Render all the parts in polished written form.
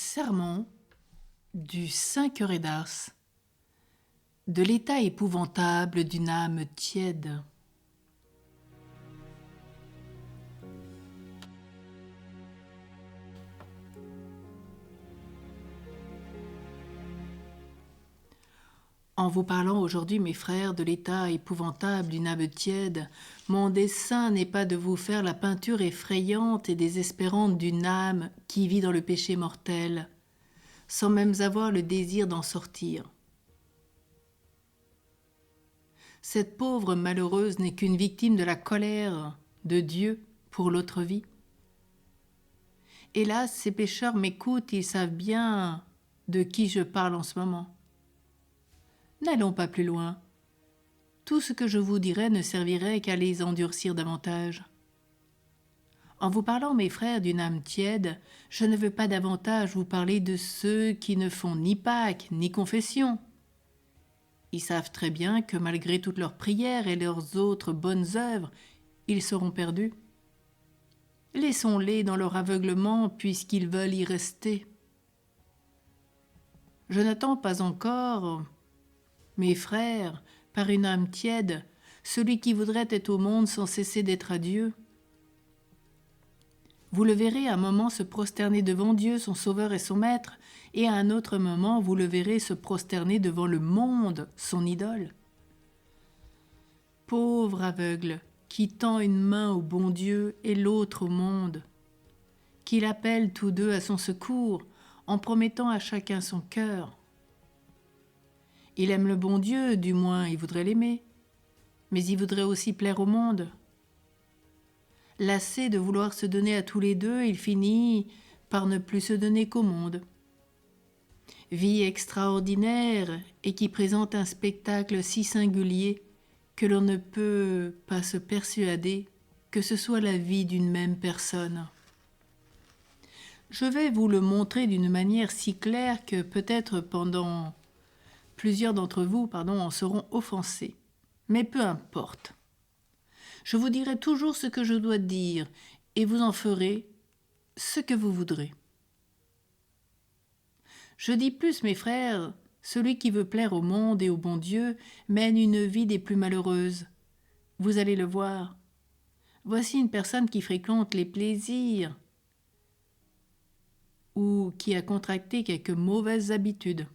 Sermon du Saint curé d'Ars, de l'état épouvantable d'une âme tiède. En vous parlant aujourd'hui, mes frères, de l'état épouvantable d'une âme tiède, mon dessein n'est pas de vous faire la peinture effrayante et désespérante d'une âme qui vit dans le péché mortel, sans même avoir le désir d'en sortir. Cette pauvre malheureuse n'est qu'une victime de la colère de Dieu pour l'autre vie. Hélas, ces pécheurs m'écoutent, ils savent bien de qui je parle en ce moment. N'allons pas plus loin. Tout ce que je vous dirai ne servirait qu'à les endurcir davantage. En vous parlant, mes frères, d'une âme tiède, je ne veux pas davantage vous parler de ceux qui ne font ni Pâques ni confession. Ils savent très bien que malgré toutes leurs prières et leurs autres bonnes œuvres, ils seront perdus. Laissons-les dans leur aveuglement puisqu'ils veulent y rester. Je n'attends pas encore, mes frères, par une âme tiède, celui qui voudrait être au monde sans cesser d'être à Dieu. Vous le verrez à un moment se prosterner devant Dieu, son Sauveur et son Maître, et à un autre moment, vous le verrez se prosterner devant le monde, son idole. Pauvre aveugle, qui tend une main au bon Dieu et l'autre au monde, qu'il appelle tous deux à son secours, en promettant à chacun son cœur. Il aime le bon Dieu, du moins il voudrait l'aimer, mais il voudrait aussi plaire au monde. Lassé de vouloir se donner à tous les deux, il finit par ne plus se donner qu'au monde. Vie extraordinaire et qui présente un spectacle si singulier que l'on ne peut pas se persuader que ce soit la vie d'une même personne. Je vais vous le montrer d'une manière si claire que peut-être plusieurs d'entre vous en seront offensés. Mais peu importe. Je vous dirai toujours ce que je dois dire, et vous en ferez ce que vous voudrez. Je dis plus, mes frères, celui qui veut plaire au monde et au bon Dieu mène une vie des plus malheureuses. Vous allez le voir. Voici une personne qui fréquente les plaisirs ou qui a contracté quelques mauvaises habitudes.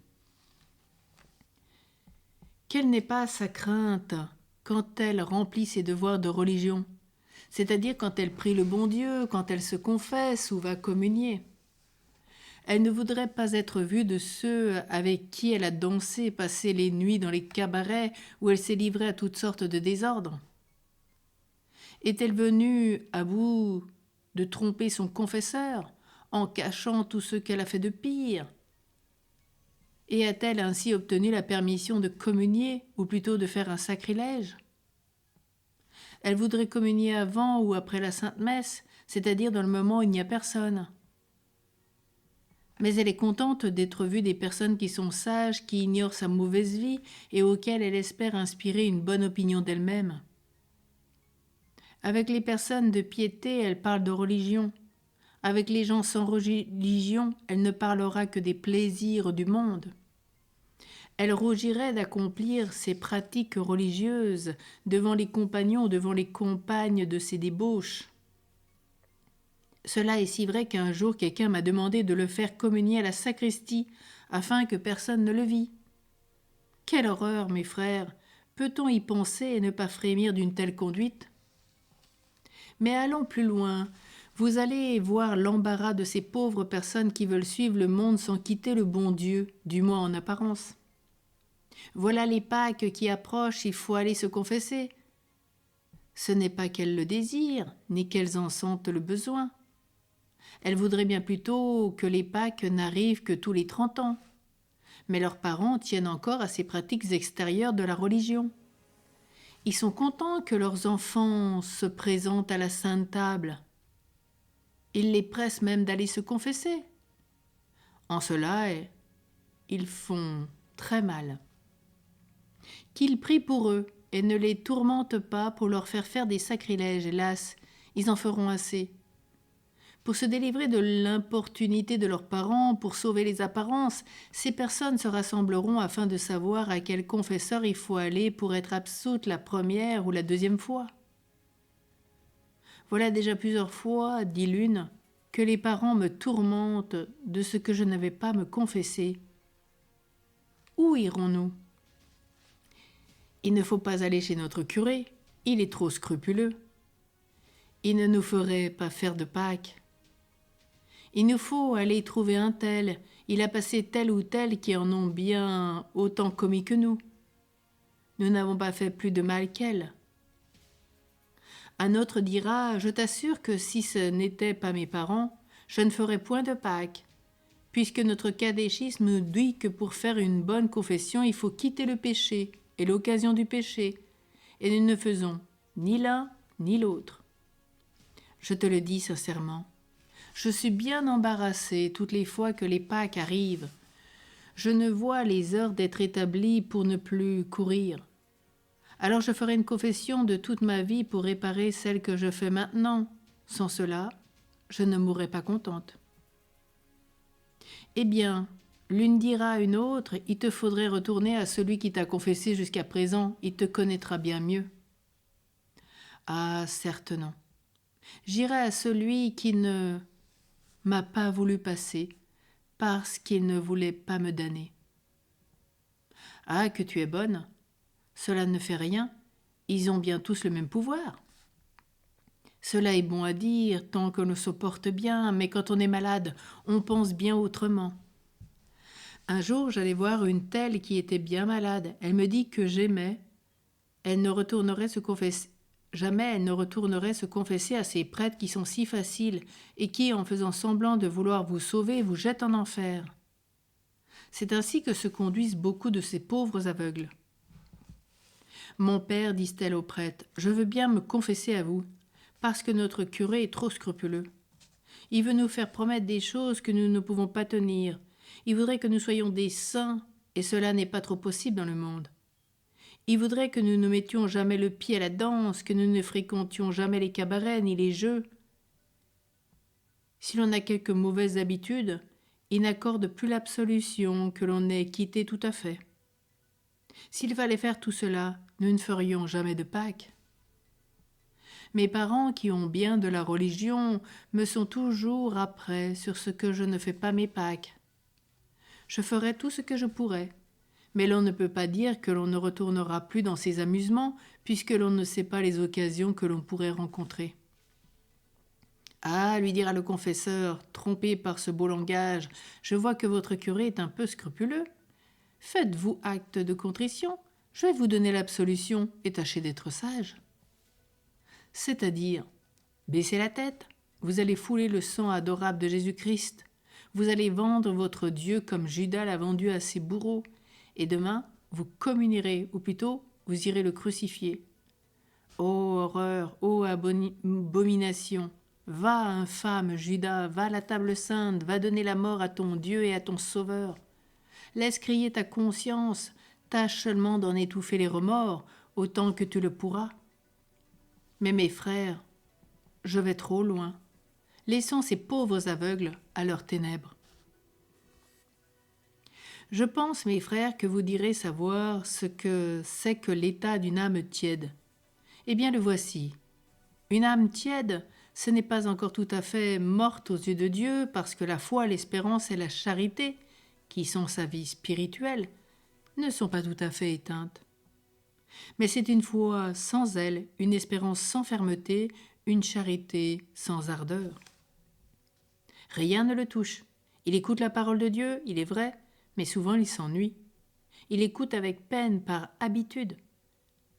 Quelle n'est pas sa crainte quand elle remplit ses devoirs de religion, c'est-à-dire quand elle prie le bon Dieu, quand elle se confesse ou va communier. Elle ne voudrait pas être vue de ceux avec qui elle a dansé, passé les nuits dans les cabarets où elle s'est livrée à toutes sortes de désordres. Est-elle venue à bout de tromper son confesseur en cachant tout ce qu'elle a fait de pire ? Et a-t-elle ainsi obtenu la permission de communier, ou plutôt de faire un sacrilège ? Elle voudrait communier avant ou après la Sainte Messe, c'est-à-dire dans le moment où il n'y a personne. Mais elle est contente d'être vue des personnes qui sont sages, qui ignorent sa mauvaise vie et auxquelles elle espère inspirer une bonne opinion d'elle-même. Avec les personnes de piété, elle parle de religion. Avec les gens sans religion, elle ne parlera que des plaisirs du monde. Elle rougirait d'accomplir ses pratiques religieuses devant les compagnons ou devant les compagnes de ses débauches. Cela est si vrai qu'un jour quelqu'un m'a demandé de le faire communier à la sacristie afin que personne ne le vît. Quelle horreur, mes frères! Peut-on y penser et ne pas frémir d'une telle conduite ? Mais allons plus loin. Vous allez voir l'embarras de ces pauvres personnes qui veulent suivre le monde sans quitter le bon Dieu, du moins en apparence. Voilà les Pâques qui approchent, il faut aller se confesser. Ce n'est pas qu'elles le désirent, ni qu'elles en sentent le besoin. Elles voudraient bien plutôt que les Pâques n'arrivent que tous les 30 ans. Mais leurs parents tiennent encore à ces pratiques extérieures de la religion. Ils sont contents que leurs enfants se présentent à la Sainte Table. Ils les pressent même d'aller se confesser. En cela, ils font très mal. Qu'ils prient pour eux et ne les tourmentent pas pour leur faire faire des sacrilèges, hélas, ils en feront assez. Pour se délivrer de l'importunité de leurs parents, pour sauver les apparences, ces personnes se rassembleront afin de savoir à quel confesseur il faut aller pour être absoute la première ou la deuxième fois. Voilà déjà plusieurs fois, dit l'une, que les parents me tourmentent de ce que je n'avais pas me confesser. Où irons-nous ? Il ne faut pas aller chez notre curé, il est trop scrupuleux. Il ne nous ferait pas faire de Pâques. Il nous faut aller trouver un tel, il a passé tel ou tel qui en ont bien autant commis que nous. Nous n'avons pas fait plus de mal qu'elle. Un autre dira, je t'assure que si ce n'étaient pas mes parents, je ne ferais point de Pâques, puisque notre catéchisme nous dit que pour faire une bonne confession, il faut quitter le péché et l'occasion du péché, et nous ne faisons ni l'un ni l'autre. Je te le dis sincèrement, je suis bien embarrassée toutes les fois que les Pâques arrivent. Je ne vois les heures d'être établies pour ne plus courir. Alors je ferai une confession de toute ma vie pour réparer celle que je fais maintenant. Sans cela, je ne mourrai pas contente. Eh bien, l'une dira à une autre, il te faudrait retourner à celui qui t'a confessé jusqu'à présent, il te connaîtra bien mieux. Ah, certes non. J'irai à celui qui ne m'a pas voulu passer, parce qu'il ne voulait pas me damner. Ah, que tu es bonne. Cela ne fait rien, ils ont bien tous le même pouvoir. Cela est bon à dire tant qu'on se porte bien, mais quand on est malade, on pense bien autrement. Un jour, j'allais voir une telle qui était bien malade. Elle me dit que jamais elle ne retournerait se confesser à ces prêtres qui sont si faciles et qui, en faisant semblant de vouloir vous sauver, vous jettent en enfer. C'est ainsi que se conduisent beaucoup de ces pauvres aveugles. Mon père, dit-elle au prêtre, je veux bien me confesser à vous, parce que notre curé est trop scrupuleux. Il veut nous faire promettre des choses que nous ne pouvons pas tenir. Il voudrait que nous soyons des saints, et cela n'est pas trop possible dans le monde. Il voudrait que nous ne mettions jamais le pied à la danse, que nous ne fréquentions jamais les cabarets ni les jeux. Si l'on a quelques mauvaises habitudes, il n'accorde plus l'absolution que l'on ait quitté tout à fait. S'il fallait faire tout cela, nous ne ferions jamais de Pâques. Mes parents, qui ont bien de la religion, me sont toujours après sur ce que je ne fais pas mes Pâques. Je ferai tout ce que je pourrai, mais l'on ne peut pas dire que l'on ne retournera plus dans ces amusements, puisque l'on ne sait pas les occasions que l'on pourrait rencontrer. Ah, lui dira le confesseur, trompé par ce beau langage, je vois que votre curé est un peu scrupuleux. Faites-vous acte de contrition, je vais vous donner l'absolution et tâchez d'être sage. C'est-à-dire, baissez la tête, vous allez fouler le sang adorable de Jésus-Christ, vous allez vendre votre Dieu comme Judas l'a vendu à ses bourreaux, et demain, vous communierez, ou plutôt, vous irez le crucifier. Ô horreur, ô abomination, va, infâme Judas, va à la table sainte, va donner la mort à ton Dieu et à ton Sauveur. Laisse crier ta conscience, tâche seulement d'en étouffer les remords, autant que tu le pourras. Mais mes frères, je vais trop loin. Laissons ces pauvres aveugles à leurs ténèbres. Je pense, mes frères, que vous direz savoir ce que c'est que l'état d'une âme tiède. Eh bien, le voici. Une âme tiède, ce n'est pas encore tout à fait morte aux yeux de Dieu, parce que la foi, l'espérance et la charité, qui sont sa vie spirituelle, ne sont pas tout à fait éteintes. Mais c'est une foi sans zèle, une espérance sans fermeté, une charité sans ardeur. Rien ne le touche. Il écoute la parole de Dieu, il est vrai, mais souvent il s'ennuie. Il écoute avec peine par habitude,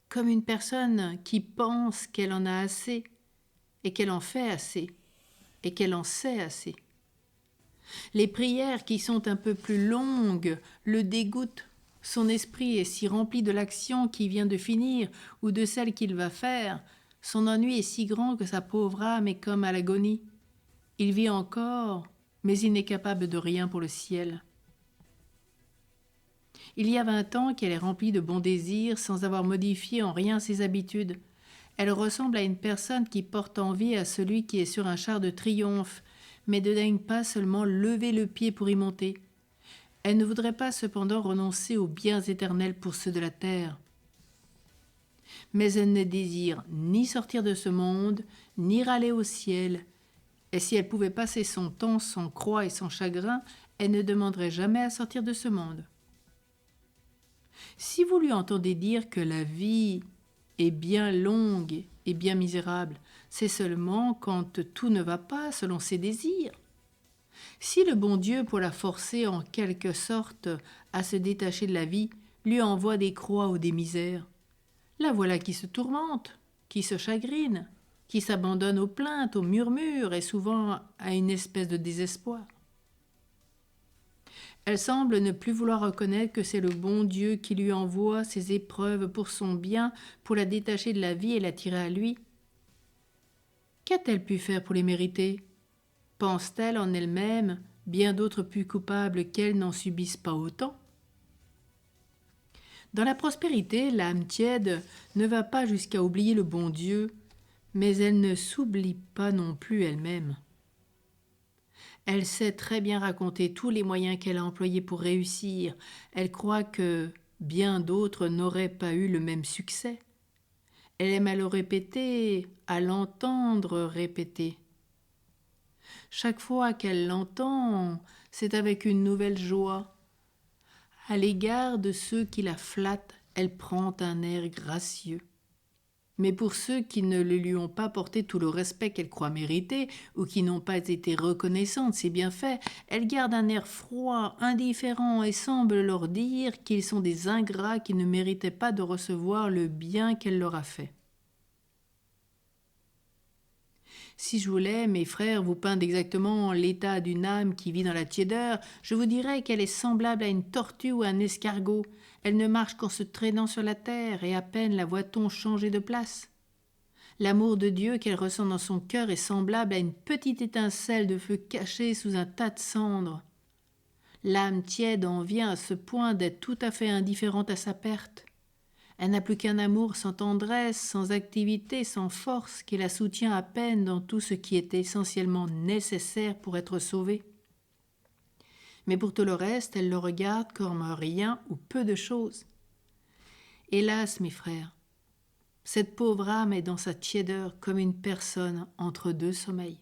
comme une personne qui pense qu'elle en a assez, et qu'elle en fait assez, et qu'elle en sait assez. Les prières qui sont un peu plus longues le dégoûtent. Son esprit est si rempli de l'action qui vient de finir ou de celle qu'il va faire. Son ennui est si grand que sa pauvre âme est comme à l'agonie. Il vit encore, mais il n'est capable de rien pour le ciel. Il y a 20 ans qu'elle est remplie de bons désirs sans avoir modifié en rien ses habitudes. Elle ressemble à une personne qui porte envie à celui qui est sur un char de triomphe, mais ne daigne pas seulement lever le pied pour y monter. Elle ne voudrait pas cependant renoncer aux biens éternels pour ceux de la terre. Mais elle ne désire ni sortir de ce monde, ni râler au ciel. Et si elle pouvait passer son temps sans croix et sans chagrin, elle ne demanderait jamais à sortir de ce monde. Si vous lui entendez dire que la vie est bien longue et bien misérable, c'est seulement quand tout ne va pas selon ses désirs. Si le bon Dieu, pour la forcer en quelque sorte à se détacher de la vie, lui envoie des croix ou des misères, la voilà qui se tourmente, qui se chagrine, qui s'abandonne aux plaintes, aux murmures et souvent à une espèce de désespoir. Elle semble ne plus vouloir reconnaître que c'est le bon Dieu qui lui envoie ces épreuves pour son bien, pour la détacher de la vie et l'attirer à lui. Qu'a-t-elle pu faire pour les mériter ? Pense-t-elle en elle-même bien d'autres plus coupables qu'elle n'en subissent pas autant ? Dans la prospérité, l'âme tiède ne va pas jusqu'à oublier le bon Dieu, mais elle ne s'oublie pas non plus elle-même. Elle sait très bien raconter tous les moyens qu'elle a employés pour réussir. Elle croit que bien d'autres n'auraient pas eu le même succès. Elle aime à le répéter, à l'entendre répéter. Chaque fois qu'elle l'entend, c'est avec une nouvelle joie. À l'égard de ceux qui la flattent, elle prend un air gracieux. Mais pour ceux qui ne le lui ont pas porté tout le respect qu'elle croit mériter, ou qui n'ont pas été reconnaissants de ses bienfaits, elle garde un air froid, indifférent, et semble leur dire qu'ils sont des ingrats qui ne méritaient pas de recevoir le bien qu'elle leur a fait. Si je voulais, mes frères, vous peindre exactement l'état d'une âme qui vit dans la tiédeur, je vous dirais qu'elle est semblable à une tortue ou à un escargot. Elle ne marche qu'en se traînant sur la terre, et à peine la voit-on changer de place. L'amour de Dieu qu'elle ressent dans son cœur est semblable à une petite étincelle de feu cachée sous un tas de cendres. L'âme tiède en vient à ce point d'être tout à fait indifférente à sa perte. Elle n'a plus qu'un amour sans tendresse, sans activité, sans force, qui la soutient à peine dans tout ce qui est essentiellement nécessaire pour être sauvée. Mais pour tout le reste, elle le regarde comme rien ou peu de choses. Hélas, mes frères, cette pauvre âme est dans sa tiédeur comme une personne entre deux sommeils.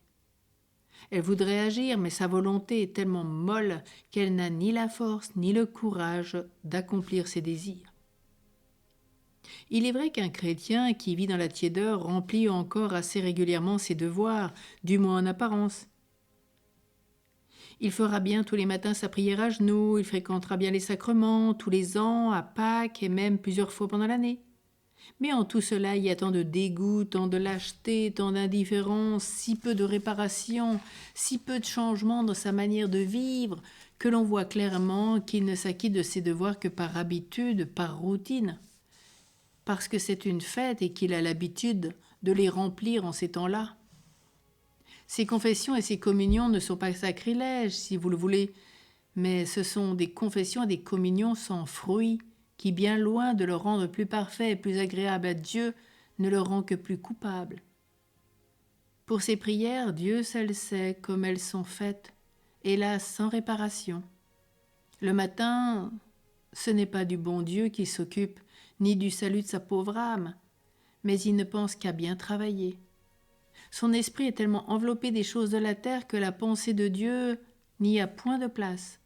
Elle voudrait agir, mais sa volonté est tellement molle qu'elle n'a ni la force ni le courage d'accomplir ses désirs. Il est vrai qu'un chrétien qui vit dans la tiédeur remplit encore assez régulièrement ses devoirs, du moins en apparence. Il fera bien tous les matins sa prière à genoux, il fréquentera bien les sacrements, tous les ans, à Pâques et même plusieurs fois pendant l'année. Mais en tout cela, il y a tant de dégoût, tant de lâcheté, tant d'indifférence, si peu de réparation, si peu de changement dans sa manière de vivre, que l'on voit clairement qu'il ne s'acquitte de ses devoirs que par habitude, par routine. Parce que c'est une fête et qu'il a l'habitude de les remplir en ces temps-là. Ces confessions et ces communions ne sont pas sacrilèges, si vous le voulez, mais ce sont des confessions et des communions sans fruit, qui, bien loin de le rendre plus parfait et plus agréable à Dieu, ne le rend que plus coupable. Pour ces prières, Dieu seul sait comme elles sont faites, hélas sans réparation. Le matin, ce n'est pas du bon Dieu qui s'occupe, ni du salut de sa pauvre âme, mais il ne pense qu'à bien travailler. Son esprit est tellement enveloppé des choses de la terre que la pensée de Dieu n'y a point de place.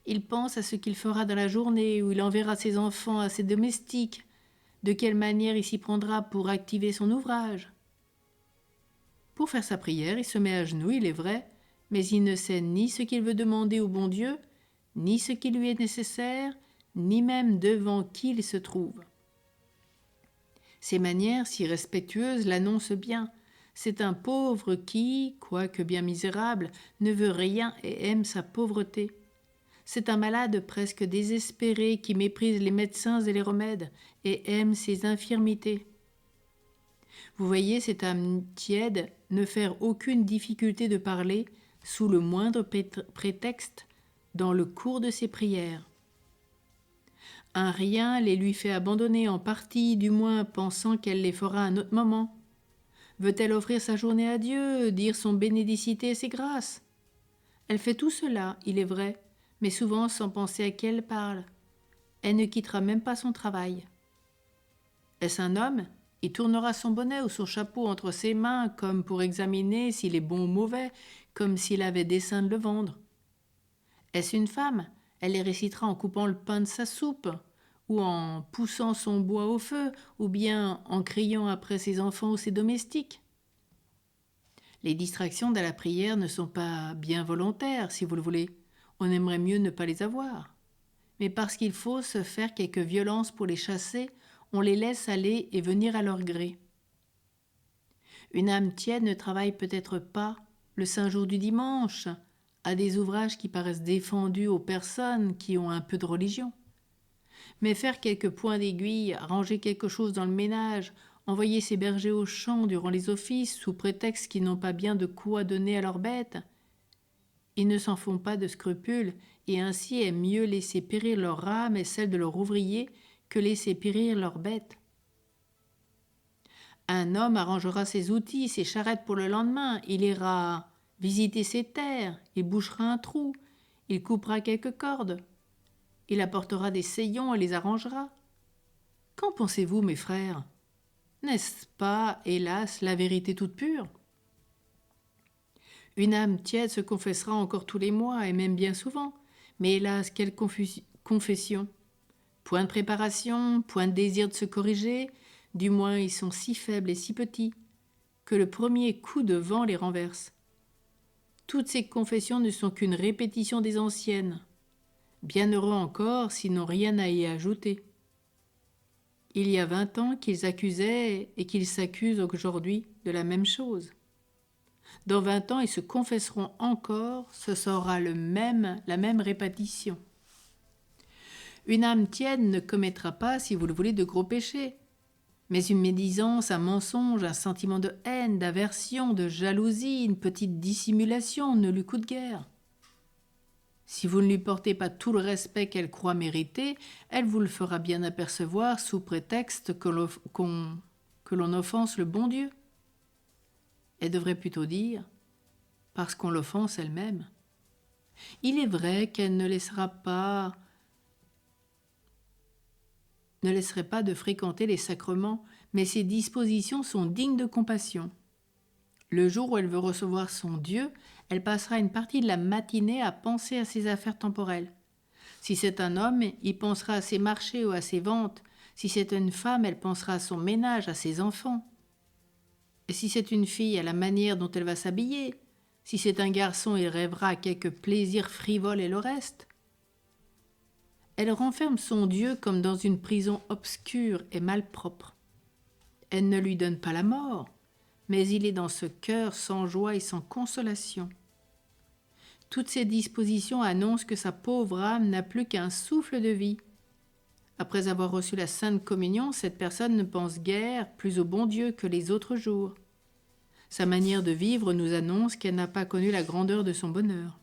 Il pense à ce qu'il fera dans la journée, où il enverra ses enfants à ses domestiques, de quelle manière il s'y prendra pour activer son ouvrage. Pour faire sa prière, il se met à genoux, il est vrai, mais il ne sait ni ce qu'il veut demander au bon Dieu, ni ce qui lui est nécessaire, ni même devant qui il se trouve. Ses manières si respectueuses l'annoncent bien. C'est un pauvre qui, quoique bien misérable, ne veut rien et aime sa pauvreté. C'est un malade presque désespéré qui méprise les médecins et les remèdes et aime ses infirmités. Vous voyez cette âme tiède ne faire aucune difficulté de parler, sous le moindre prétexte, dans le cours de ses prières. Un rien les lui fait abandonner en partie, du moins pensant qu'elle les fera à un autre moment. Veut-elle offrir sa journée à Dieu, dire son bénédicité et ses grâces? Elle fait tout cela, il est vrai, mais souvent sans penser à qui elle parle. Elle ne quittera même pas son travail. Est-ce un homme? Il tournera son bonnet ou son chapeau entre ses mains comme pour examiner s'il est bon ou mauvais, comme s'il avait dessein de le vendre. Est-ce une femme? Elle les récitera en coupant le pain de sa soupe, ou en poussant son bois au feu, ou bien en criant après ses enfants ou ses domestiques. Les distractions de la prière ne sont pas bien volontaires, si vous le voulez. On aimerait mieux ne pas les avoir. Mais parce qu'il faut se faire quelques violences pour les chasser, on les laisse aller et venir à leur gré. Une âme tiède ne travaille peut-être pas le saint jour du dimanche, à des ouvrages qui paraissent défendus aux personnes qui ont un peu de religion. Mais faire quelques points d'aiguille, arranger quelque chose dans le ménage, envoyer ses bergers au champ durant les offices sous prétexte qu'ils n'ont pas bien de quoi donner à leurs bêtes, ils ne s'en font pas de scrupules et ainsi aiment mieux laisser périr leur âme et celle de leur ouvrier que laisser périr leurs bêtes. Un homme arrangera ses outils, ses charrettes pour le lendemain, il ira visiter ses terres, il bouchera un trou, il coupera quelques cordes, il apportera des sillons et les arrangera. Qu'en pensez-vous, mes frères? N'est-ce pas, hélas, la vérité toute pure? Une âme tiède se confessera encore tous les mois, et même bien souvent. Mais hélas, quelle confession! Point de préparation, point de désir de se corriger, du moins ils sont si faibles et si petits, que le premier coup de vent les renverse. Toutes ces confessions ne sont qu'une répétition des anciennes. Bienheureux encore s'ils n'ont rien à y ajouter. Il y a 20 ans qu'ils accusaient et qu'ils s'accusent aujourd'hui de la même chose. Dans 20 ans, ils se confesseront encore, ce sera la même répétition. Une âme tiède ne commettra pas, si vous le voulez, de gros péchés. Mais une médisance, un mensonge, un sentiment de haine, d'aversion, de jalousie, une petite dissimulation ne lui coûte guère. Si vous ne lui portez pas tout le respect qu'elle croit mériter, elle vous le fera bien apercevoir sous prétexte que l'on offense le bon Dieu. Elle devrait plutôt dire « parce qu'on l'offense elle-même ». Il est vrai qu'elle ne laisserait pas de fréquenter les sacrements, mais ses dispositions sont dignes de compassion. Le jour où elle veut recevoir son Dieu, elle passera une partie de la matinée à penser à ses affaires temporelles. Si c'est un homme, il pensera à ses marchés ou à ses ventes. Si c'est une femme, elle pensera à son ménage, à ses enfants. Et si c'est une fille, à la manière dont elle va s'habiller. Si c'est un garçon, il rêvera à quelques plaisirs frivoles et le reste. Elle renferme son Dieu comme dans une prison obscure et malpropre. Elle ne lui donne pas la mort, mais il est dans ce cœur sans joie et sans consolation. Toutes ces dispositions annoncent que sa pauvre âme n'a plus qu'un souffle de vie. Après avoir reçu la Sainte Communion, cette personne ne pense guère plus au bon Dieu que les autres jours. Sa manière de vivre nous annonce qu'elle n'a pas connu la grandeur de son bonheur.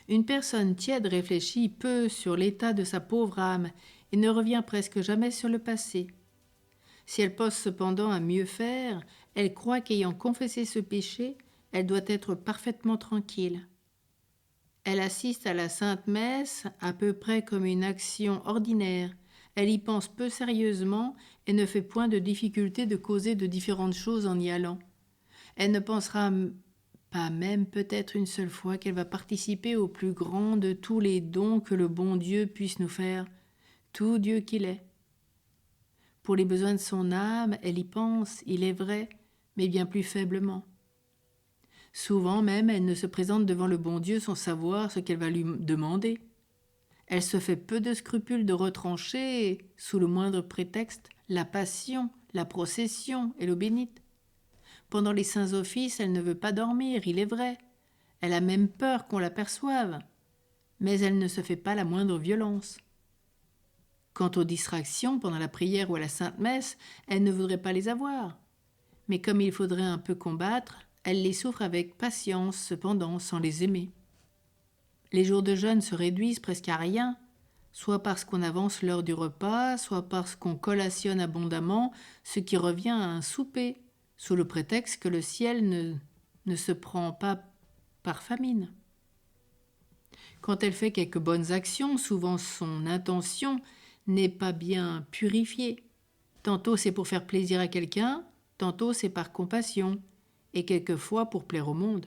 Une personne tiède réfléchit peu sur l'état de sa pauvre âme et ne revient presque jamais sur le passé. Si elle pense cependant à mieux faire, elle croit qu'ayant confessé ce péché, elle doit être parfaitement tranquille. Elle assiste à la Sainte Messe à peu près comme une action ordinaire. Elle y pense peu sérieusement et ne fait point de difficulté de causer de différentes choses en y allant. Elle ne pensera pas même peut-être une seule fois qu'elle va participer au plus grand de tous les dons que le bon Dieu puisse nous faire, tout Dieu qu'il est. Pour les besoins de son âme, elle y pense, il est vrai, mais bien plus faiblement. Souvent même, elle ne se présente devant le bon Dieu sans savoir ce qu'elle va lui demander. Elle se fait peu de scrupules de retrancher, sous le moindre prétexte, la passion, la procession et l'eau bénite. Pendant les saints offices, elle ne veut pas dormir, il est vrai. Elle a même peur qu'on l'aperçoive, mais elle ne se fait pas la moindre violence. Quant aux distractions pendant la prière ou à la Sainte Messe, elle ne voudrait pas les avoir. Mais comme il faudrait un peu combattre, elle les souffre avec patience, cependant, sans les aimer. Les jours de jeûne se réduisent presque à rien, soit parce qu'on avance l'heure du repas, soit parce qu'on collationne abondamment, ce qui revient à un souper, sous le prétexte que le ciel ne se prend pas par famine. Quand elle fait quelques bonnes actions, souvent son intention n'est pas bien purifiée. Tantôt c'est pour faire plaisir à quelqu'un, tantôt c'est par compassion, et quelquefois pour plaire au monde.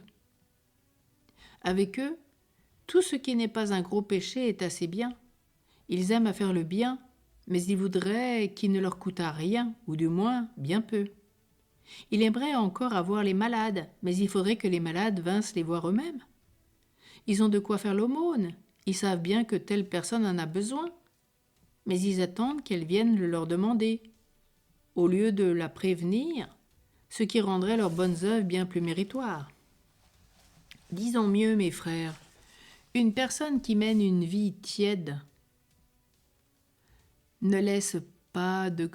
Avec eux, tout ce qui n'est pas un gros péché est assez bien. Ils aiment à faire le bien, mais ils voudraient qu'il ne leur coûtât rien, ou du moins bien peu. Ils aimeraient encore avoir les malades, mais il faudrait que les malades vinssent les voir eux-mêmes. Ils ont de quoi faire l'aumône, ils savent bien que telle personne en a besoin, mais ils attendent qu'elle vienne le leur demander, au lieu de la prévenir, ce qui rendrait leurs bonnes œuvres bien plus méritoires. Disons mieux, mes frères, une personne qui mène une vie tiède ne laisse pas de...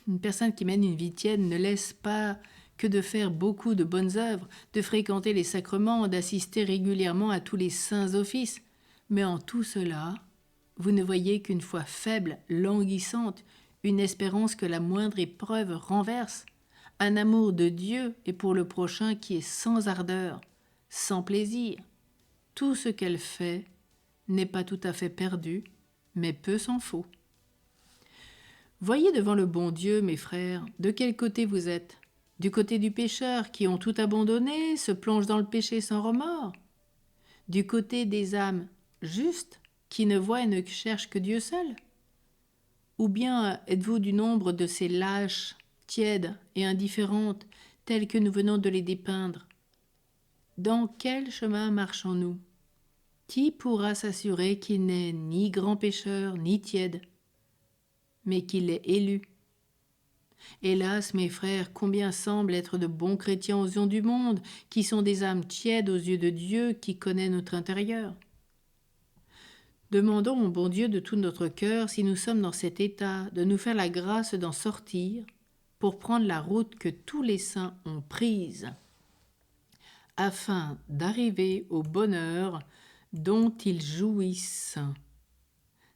Une personne qui mène une vie tiède ne laisse pas que de faire beaucoup de bonnes œuvres, de fréquenter les sacrements, d'assister régulièrement à tous les saints offices. Mais en tout cela, vous ne voyez qu'une foi faible, languissante, une espérance que la moindre épreuve renverse, un amour de Dieu et pour le prochain qui est sans ardeur, sans plaisir. Tout ce qu'elle fait n'est pas tout à fait perdu, mais peu s'en faut. Voyez devant le bon Dieu, mes frères, de quel côté vous êtes. Du côté du pécheur qui ont tout abandonné, se plongent dans le péché sans remords. Du côté des âmes justes qui ne voient et ne cherchent que Dieu seul. Ou bien êtes-vous du nombre de ces lâches, tièdes et indifférentes, telles que nous venons de les dépeindre? Dans quel chemin marchons-nous? Qui pourra s'assurer qu'il n'est ni grand pécheur, ni tiède, mais qu'il est élu? Hélas, mes frères, combien semblent être de bons chrétiens aux yeux du monde, qui sont des âmes tièdes aux yeux de Dieu, qui connaît notre intérieur. Demandons au bon Dieu de tout notre cœur, si nous sommes dans cet état, de nous faire la grâce d'en sortir, pour prendre la route que tous les saints ont prise, afin d'arriver au bonheur dont ils jouissent.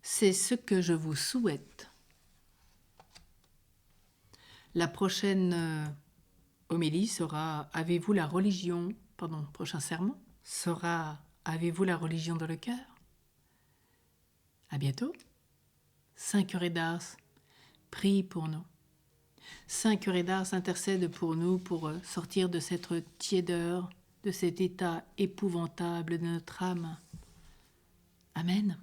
C'est ce que je vous souhaite. La prochaine homélie sera Avez-vous la religion, prochain sermon sera Avez-vous la religion dans le cœur? À bientôt. Saint Curé d'Ars, prie pour nous. Saint Curé d'Ars intercède pour nous pour sortir de cette tiédeur, de cet état épouvantable de notre âme. Amen.